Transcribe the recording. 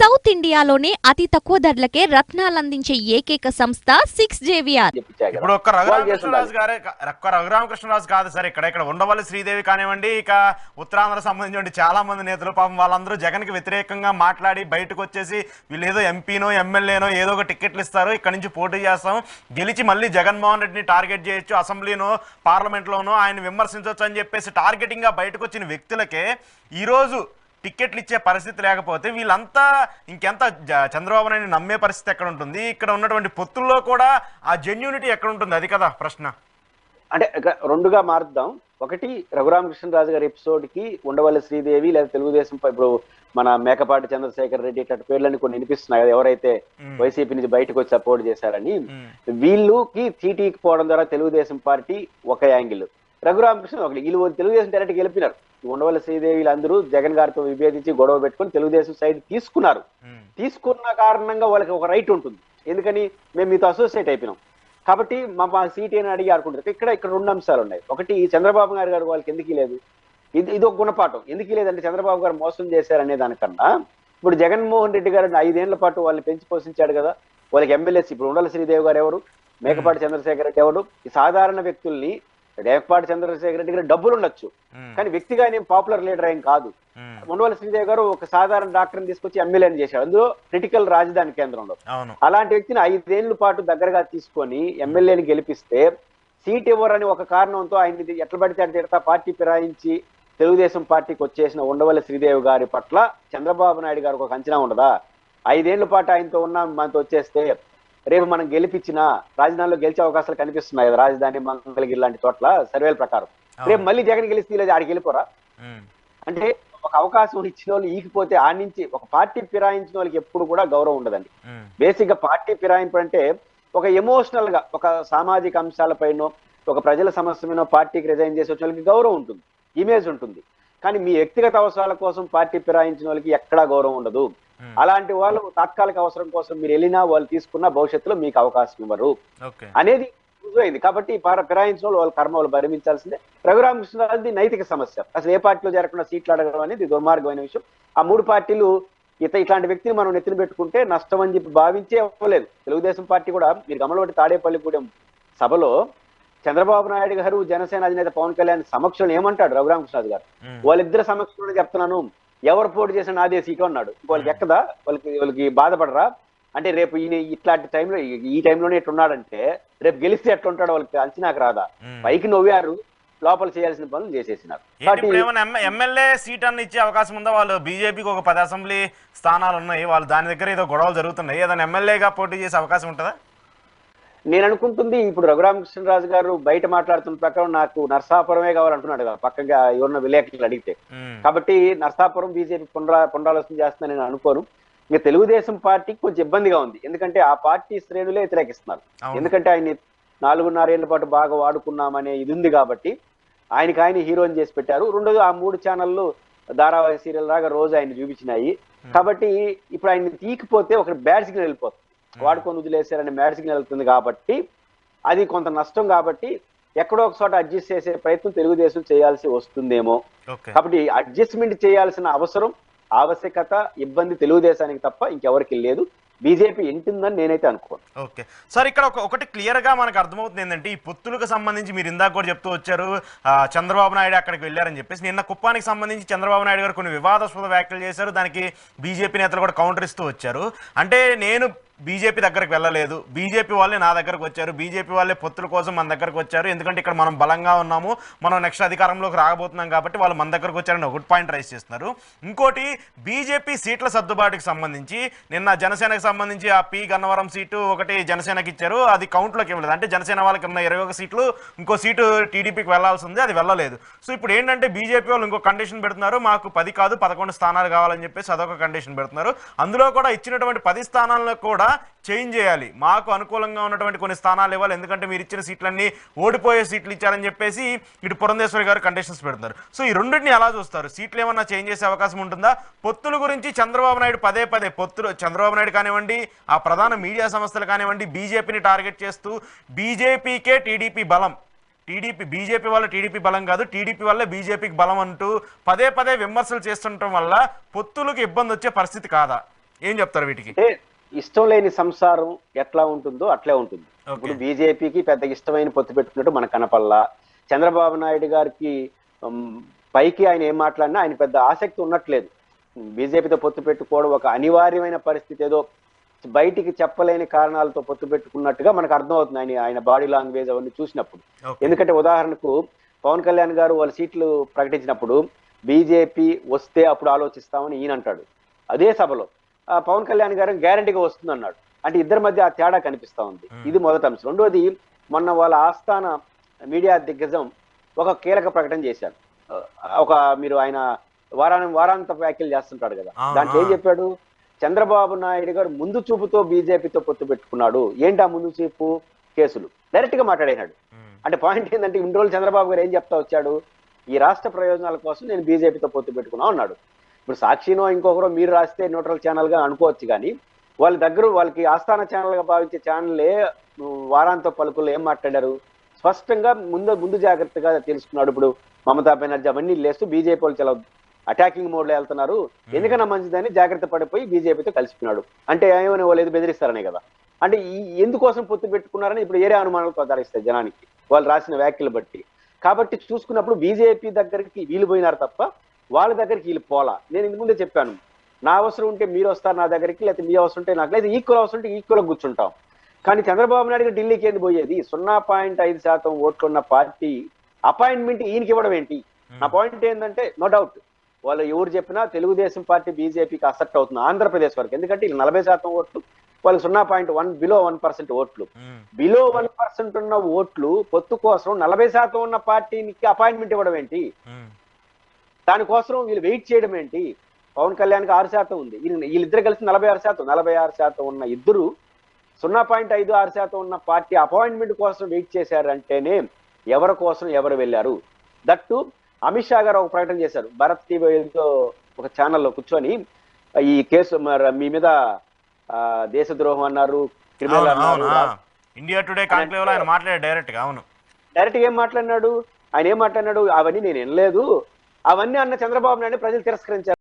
South ఇండియాలోనే అతి తక్కువ ధరలకే రత్నాలందించే ఏకైక సంస్థ 6JVR. ఇప్పుడు ఒక్క రఘురామకృష్ణరాజు గారే రఘురామకృష్ణరాజు కాదు సార్, ఇక్కడ ఉండవల్లి శ్రీదేవి కానివ్వండి, ఇక ఉత్తరాంధ్ర సంబంధించిన చాలా మంది నేతలు పాపం వాళ్ళందరూ జగన్ కి వ్యతిరేకంగా మాట్లాడి బయటకు వచ్చేసి వీళ్ళు ఏదో ఎంపీనో ఎమ్మెల్యేనో ఏదో ఒక టికెట్లు ఇస్తారు, ఇక్కడ నుంచి పోటీ చేస్తాం, గెలిచి మళ్ళీ జగన్మోహన్ రెడ్డిని టార్గెట్ చేయొచ్చు, అసెంబ్లీనో పార్లమెంట్లోనో ఆయన విమర్శించవచ్చు అని చెప్పేసి టార్గెటింగ్ గా బయటకు వచ్చిన వ్యక్తులకే ఈరోజు టికెట్లు ఇచ్చే పరిస్థితి లేకపోతే వీళ్ళంతా ఇంకెంత చంద్రబాబు నాయుడు నమ్మే పరిస్థితి ఎక్కడ ఉంటుంది? ఇక్కడ ఉన్నటువంటి పొత్తుల్లో కూడా ఆ జెన్యూనిటీ ఎక్కడ ఉంటుంది? అది కదా ప్రశ్న. అంటే రెండుగా మారుద్దాం. ఒకటి, రఘురామకృష్ణరాజు గారి ఎపిసోడ్ కి ఉండవల్లి శ్రీదేవి లేదా తెలుగుదేశం ఇప్పుడు మన మేకపాటి చంద్రశేఖర్ రెడ్డి ఇట్లాంటి పేర్లన్నీ కొన్ని వినిపిస్తున్నాయి కదా, ఎవరైతే వైసీపీ నుంచి బయటకు వచ్చి సపోర్ట్ చేశారని. వీళ్ళకి చీటీకి పోవడం ద్వారా తెలుగుదేశం పార్టీ ఒక యాంగిల్, రఘురామకృష్ణ ఒకటి. వీళ్ళు తెలుగుదేశం డైరెక్ట్ గెలిపినారు. ఉండవల్లి శ్రీదేవిలు అందరూ జగన్ గారితో విభేదించి గొడవ పెట్టుకుని తెలుగుదేశం సైడ్ తీసుకున్నారు. తీసుకున్న కారణంగా వాళ్ళకి ఒక రైట్ ఉంటుంది, ఎందుకని మేము మీతో అసోసియేట్ అయిపోయినాం కాబట్టి మా సీట్ అని అడిగి ఆడుకుంటారు. ఇక్కడ రెండు అంశాలు ఉన్నాయి. ఒకటి, చంద్రబాబు నాయుడు గారు వాళ్ళకి ఎందుకు లేదు, ఇది ఒక గుణపాఠం. ఎందుకు లేదంటే చంద్రబాబు గారు మోసం చేశారనే దానికన్నా ఇప్పుడు జగన్మోహన్ రెడ్డి గారు 5 ఏళ్ల పాటు వాళ్ళని పెంచి పోషించాడు కదా, వాళ్ళకి ఎమ్మెల్యేస్. ఇప్పుడు ఉండవల్లి శ్రీదేవి గారు ఎవరు, మేకపాటి చంద్రశేఖర్ రెడ్డి ఎవరు? ఈ సాధారణ వ్యక్తుల్ని, మేకపాటి చంద్రశేఖర్ రెడ్డి గారు డబ్బులు ఉండొచ్చు కానీ వ్యక్తిగా ఏం పాపులర్ లీడర్ ఏం కాదు. ఉండవల్లి శ్రీదేవి గారు ఒక సాధారణ డాక్టర్ని తీసుకొచ్చి ఎమ్మెల్యేని చేశాడు, అందులో క్రిటికల్ రాజధాని కేంద్రంలో. అలాంటి వ్యక్తిని 5 ఏళ్ల పాటు దగ్గరగా తీసుకొని ఎమ్మెల్యేని గెలిపిస్తే సీట్ ఇవ్వరని ఒక కారణంతో ఆయన ఎట్లా పడితే అటు తిడతా పార్టీ ఫిరాయించి తెలుగుదేశం పార్టీకి వచ్చేసిన ఉండవల్లి శ్రీదేవి గారి పట్ల చంద్రబాబు నాయుడు గారికి ఒక అంచనా ఉండదా? 5 ఏళ్ల పాటు ఆయనతో ఉన్న మనతో వచ్చేస్తే రేపు మనం గెలిపించిన రాజధానిలో గెలిచే అవకాశాలు కనిపిస్తున్నాయి కదా, రాజధాని మంగళగిరి లాంటి చోట్ల సర్వేల ప్రకారం. రేపు మళ్ళీ జగన్ గెలిస్తే లేదు ఆడికి వెళ్ళిపోరా? అంటే ఒక అవకాశం ఇచ్చిన వాళ్ళు ఈగిపోతే ఆ నుంచి ఒక పార్టీ ఫిరాయించిన వాళ్ళకి ఎప్పుడు కూడా గౌరవం ఉండదండి. బేసిక్ గా పార్టీ ఫిరాయింపు అంటే ఒక ఎమోషనల్ గా ఒక సామాజిక అంశాలపైనో ఒక ప్రజల సమస్యమైనో పార్టీకి రిజైన్ చేసే వాళ్ళకి గౌరవం ఉంటుంది, ఇమేజ్ ఉంటుంది. కానీ మీ వ్యక్తిగత అవసరాల కోసం పార్టీ ఫిరాయించిన వాళ్ళకి ఎక్కడా గౌరవం ఉండదు. అలాంటి వాళ్ళు తాత్కాలిక అవసరం కోసం మీరు వెళ్ళినా వాళ్ళు తీసుకున్న భవిష్యత్తులో మీకు అవకాశం ఇవ్వరు అనేది రుజువైంది. కాబట్టి ఫిరాయించిన వాళ్ళు కర్మ వాళ్ళు భరించాల్సిందే. రఘురామకృష్ణరాజుది నైతిక సమస్య. అసలు ఏ పార్టీలో జరగకుండా సీట్లు అడగడం అనేది దుర్మార్గమైన విషయం. ఆ 3 పార్టీలు ఇట్లాంటి వ్యక్తిని మనం నెత్తిన పెట్టుకుంటే నష్టం అని చెప్పి భావించే అవ్వలేదు. తెలుగుదేశం పార్టీ కూడా మీరు గమనించి తాడేపల్లిగూడెం సభలో చంద్రబాబు నాయుడు గారు జనసేన అధినేత పవన్ కళ్యాణ్ సమక్షంలో ఏమంటాడు రఘురామకృష్ణరాజు గారు? వాళ్ళిద్దరు సమక్షంలో చెప్తున్నాను, ఎవరు పోటీ చేసిన నాదే సీటు అన్నాడు. వాళ్ళకి ఎక్కదా? వాళ్ళకి బాధపడరా? అంటే రేపు ఈయన ఇట్లాంటి టైంలో ఈ టైంలోనే ఎట్లున్నాడంటే రేపు గెలిస్తే ఎట్లుంటాడో వాళ్ళకి అంచనాకు రాదా? పైకి నవ్వారు, లోపల చేయాల్సిన పనులు చేసేసినారు. ఎమ్మెల్యే సీట్ అన్న ఇచ్చే అవకాశం ఉందా? వాళ్ళు బీజేపీకి ఒక 10 అసెంబ్లీ స్థానాలు ఉన్నాయి, వాళ్ళు దాని దగ్గర ఏదో గొడవలు జరుగుతున్నాయి, ఏదైనా ఎమ్మెల్యేగా పోటీ చేసే అవకాశం ఉంటుందా? నేను అనుకుంటుంది ఇప్పుడు రఘురామకృష్ణరాజు గారు బయట మాట్లాడుతున్న ప్రకారం నాకు నర్సాపురమే కావాలంటున్నాడు కదా, పక్కగా ఎవరిన విలేకరులు అడిగితే. కాబట్టి నర్సాపురం బీజేపీ పునరాలోచన చేస్తుందని నేను అనుకోను. ఇంకా తెలుగుదేశం పార్టీకి కొంచెం ఇబ్బందిగా ఉంది, ఎందుకంటే ఆ పార్టీ శ్రేణులే వ్యతిరేకిస్తున్నారు. ఎందుకంటే ఆయన 4.5 ఏళ్ల పాటు బాగా వాడుకున్నామనే ఇది ఉంది కాబట్టి ఆయన హీరోని చేసి పెట్టారు. రెండోది ఆ 3 ఛానళ్ళు ధారావాహి సీరియల్ లాగా రోజు ఆయన చూపించినాయి. కాబట్టి ఇప్పుడు ఆయన తీకిపోతే ఒక బ్యాడ్ సిగ్నల్ వెళ్ళిపోతుంది, వాడుకొని వదిలేశారని మ్యాడ్ సిగ్నల్ వెళ్తుంది. కాబట్టి అది కొంత నష్టం. కాబట్టి ఎక్కడో ఒక చోట అడ్జస్ట్ చేసే ప్రయత్నం తెలుగుదేశం చేయాల్సి వస్తుందేమో. కాబట్టి అడ్జస్ట్మెంట్ చేయాల్సిన ఆవశ్యకత, ఇబ్బంది తెలుగుదేశానికి తప్ప ఇంకెవరికి లేదు. బీజేపీ ఎంటుందని నేనైతే అనుకోను. ఓకే సార్, ఇక్కడ ఒకటి క్లియర్ గా మనకు అర్థమవుతుంది ఏంటంటే ఈ పొత్తులకు సంబంధించి మీరు ఇందాక కూడా చెప్తూ వచ్చారు చంద్రబాబు నాయుడు అక్కడికి వెళ్ళారని చెప్పేసి. నిన్న కుప్పానికి సంబంధించి చంద్రబాబు నాయుడు గారు కొన్ని వివాదాస్పద వ్యాఖ్యలు చేశారు, దానికి బీజేపీ నేతలు కూడా కౌంటర్ ఇస్తూ వచ్చారు. అంటే నేను బీజేపీ దగ్గరకు వెళ్ళలేదు, బీజేపీ వాళ్ళే నా దగ్గరకు వచ్చారు, బీజేపీ వాళ్ళే పొత్తుల కోసం మన దగ్గరకు వచ్చారు, ఎందుకంటే ఇక్కడ మనం బలంగా ఉన్నాము, మనం నెక్స్ట్ అధికారంలోకి రాబోతున్నాం కాబట్టి వాళ్ళు మన దగ్గరకు వచ్చారని ఒకటి పాయింట్ రైజ్ చేస్తున్నారు. ఇంకోటి, బీజేపీ సీట్ల సర్దుబాటుకి సంబంధించి నిన్న జనసేనకు సంబంధించి ఆ పి గన్నవరం సీటు ఒకటి జనసేనకి ఇచ్చారు, అది కౌంట్లోకి ఇవ్వలేదు. అంటే జనసేన వాళ్ళకి ఉన్న 21 సీట్లు, ఇంకో సీటు టీడీపీకి వెళ్లాల్సి ఉంది, అది వెళ్ళలేదు. సో ఇప్పుడు ఏంటంటే బీజేపీ వాళ్ళు ఇంకో కండిషన్ పెడుతున్నారు, మాకు 10 కాదు 11 స్థానాలు కావాలని చెప్పేసి అదొక కండిషన్ పెడుతున్నారు. అందులో కూడా ఇచ్చినటువంటి 10 స్థానాల్లో కూడా చేంజ్ చేయాలి, మాకు అనుకూలంగా ఉన్నటువంటి కొన్ని స్థానాలు ఇవ్వాలి, ఎందుకంటే మీరు ఇచ్చిన సీట్లన్నీ ఓడిపోయే సీట్లు ఇచ్చారని చెప్పేసి ఇటు పురంధేశ్వరి గారు కండిషన్స్ పెడుతున్నారు. సో ఈ రెండింటిని ఎలా చూస్తారు? సీట్లు ఏమన్నా చేంజ్ చేసే అవకాశం ఉంటుందా? పొత్తుల గురించి చంద్రబాబు నాయుడు పదే పొత్తులు, చంద్రబాబు నాయుడు కానివ్వండి, ఆ ప్రధాన మీడియా సంస్థలు కానివ్వండి, బీజేపీని టార్గెట్ చేస్తూ బీజేపీకే టీడీపీ బలం, బీజేపీ వల్ల టీడీపీ బలం కాదు, టీడీపీ వల్ల బీజేపీకి బలం అంటూ పదే విమర్శలు చేస్తుండటం వల్ల పొత్తులకు ఇబ్బంది వచ్చే పరిస్థితి కాదా? ఏం చెప్తారు వీటికి? అంటే ఇష్టం లేని సంసారం ఎట్లా ఉంటుందో అట్లే ఉంటుంది. ఇప్పుడు బీజేపీకి పెద్ద ఇష్టమైన పొత్తు పెట్టుకున్నట్టు మన కనపల్లా. చంద్రబాబు నాయుడు గారికి పైకి ఆయన ఏం మాట్లాడినా ఆయన పెద్ద ఆసక్తి ఉన్నట్లేదు. బీజేపీతో పొత్తు పెట్టుకోవడం ఒక అనివార్యమైన పరిస్థితి, ఏదో బయటికి చెప్పలేని కారణాలతో పొత్తు పెట్టుకున్నట్టుగా మనకు అర్థమవుతుంది ఆయన బాడీ లాంగ్వేజ్ అవన్నీ చూసినప్పుడు. ఎందుకంటే ఉదాహరణకు పవన్ కళ్యాణ్ గారు వాళ్ళ సీట్లు ప్రకటించినప్పుడు బీజేపీ వస్తే అప్పుడు ఆలోచిస్తామని ఈయన అంటాడు. అదే సభలో పవన్ కళ్యాణ్ గారు గ్యారంటీగా వస్తుంది అన్నాడు. అంటే ఇద్దరి మధ్య ఆ తేడా కనిపిస్తా ఉంది. ఇది మొదటి అంశం. రెండోది, మొన్న వాళ్ళ ఆస్థాన మీడియా దిగ్గజం ఒక కీలక ప్రకటన చేశారు. మీరు ఆయన వారాంత వ్యాఖ్యలు చేస్తుంటాడు కదా, దాంట్లో ఏం చెప్పాడు? చంద్రబాబు నాయుడు గారు ముందు చూపుతో బీజేపీతో పొత్తు పెట్టుకున్నాడు. ఏంటి ఆ ముందు చూపు? కేసులు. డైరెక్ట్ గా మాట్లాడేనాడు. అంటే పాయింట్ ఏంటంటే, ఇన్ని రోజులు చంద్రబాబు గారు ఏం చెప్తా వచ్చాడు? ఈ రాష్ట్ర ప్రయోజనాల కోసం నేను బీజేపీతో పొత్తు పెట్టుకున్నా అన్నాడు. ఇప్పుడు సాక్షినో ఇంకొకరో మీరు రాస్తే న్యూట్రల్ ఛానల్ గా అనుకోవచ్చు, కానీ వాళ్ళకి ఆస్థాన ఛానల్ గా భావించే ఛానల్లే వారాంత పలుకుల్లో ఏం మాట్లాడారు? స్పష్టంగా ముందు జాగ్రత్తగా తెలుసుకున్నాడు. ఇప్పుడు మమతా బెనర్జీ అవన్నీ లేస్తూ బీజేపీ వాళ్ళు చాలా అటాకింగ్ మోడ్ లో వెళ్తున్నారు, ఎందుకన్నా మంచిదని జాగ్రత్త పడిపోయి బీజేపీతో కలిసిపోయినాడు. అంటే ఏమైనా వాళ్ళు ఏదో బెదిరిస్తారనే కదా. అంటే ఎందుకోసం పొత్తు పెట్టుకున్నారని ఇప్పుడు ఏరే అనుమానాలు ఆధారిస్తాయి జనానికి వాళ్ళు రాసిన వ్యాఖ్యలు బట్టి. కాబట్టి చూసుకున్నప్పుడు బీజేపీ దగ్గరికి వీళ్ళు పోయినారు తప్ప వాళ్ళ దగ్గరికి వీళ్ళు పోలా. నేను ఇంత ముందే చెప్పాను, నా అవసరం ఉంటే మీరు వస్తారు నా దగ్గరికి, లేకపోతే మీ అవసరం ఉంటే నాకు, లేదా ఈక్వల్ అవసరం ఉంటే ఈక్వల్ కూర్చుంటాం. కానీ చంద్రబాబు నాయుడు గారు ఢిల్లీకి ఏంది పోయేది? 0.5% ఓట్లున్న పార్టీ అపాయింట్మెంట్ ఈయనకి ఇవ్వడం ఏంటి? నా పాయింట్ ఏంటంటే, నో డౌట్ వాళ్ళు ఎవరు చెప్పినా తెలుగుదేశం పార్టీ బీజేపీకి అసెప్ట్ అవుతుంది ఆంధ్రప్రదేశ్ వరకు. ఎందుకంటే వీళ్ళు 40% ఓట్లు, వాళ్ళు 0.1 బిలో 1% ఓట్లు. బిలో 1% ఉన్న ఓట్లు పొత్తు కోసం 40% ఉన్న పార్టీకి అపాయింట్మెంట్ ఇవ్వడం ఏంటి? దానికోసం వీళ్ళు వెయిట్ చేయడం ఏంటి? పవన్ కళ్యాణ్కి 6% ఉంది, వీళ్ళిద్దరు కలిసి 46% ఉన్న ఇద్దరు 0.56% ఉన్న పార్టీ అపాయింట్మెంట్ కోసం వెయిట్ చేశారంటేనే ఎవరి కోసం ఎవరు వెళ్ళారు? దట్టు అమిత్ షా గారు ఒక ప్రకటన చేశారు. భారత్ టీవీతో ఒక ఛానల్లో కూర్చొని ఈ కేసు మీ మీద దేశద్రోహం అన్నారు, క్రిమినల్ అన్నారు. ఇండియా టుడే కాంక్లేవ్ లో ఆయన మాట్లాడారు డైరెక్ట్ గా. అవును, డైరెక్ట్ గా ఏం మాట్లాడినాడు? ఆయన ఏం మాట్లాడినాడు? అవన్నీ నేను వినలేదు, అవన్నీ అన్న చంద్రబాబు నాయుడు ప్రజలు తిరస్కరించారు.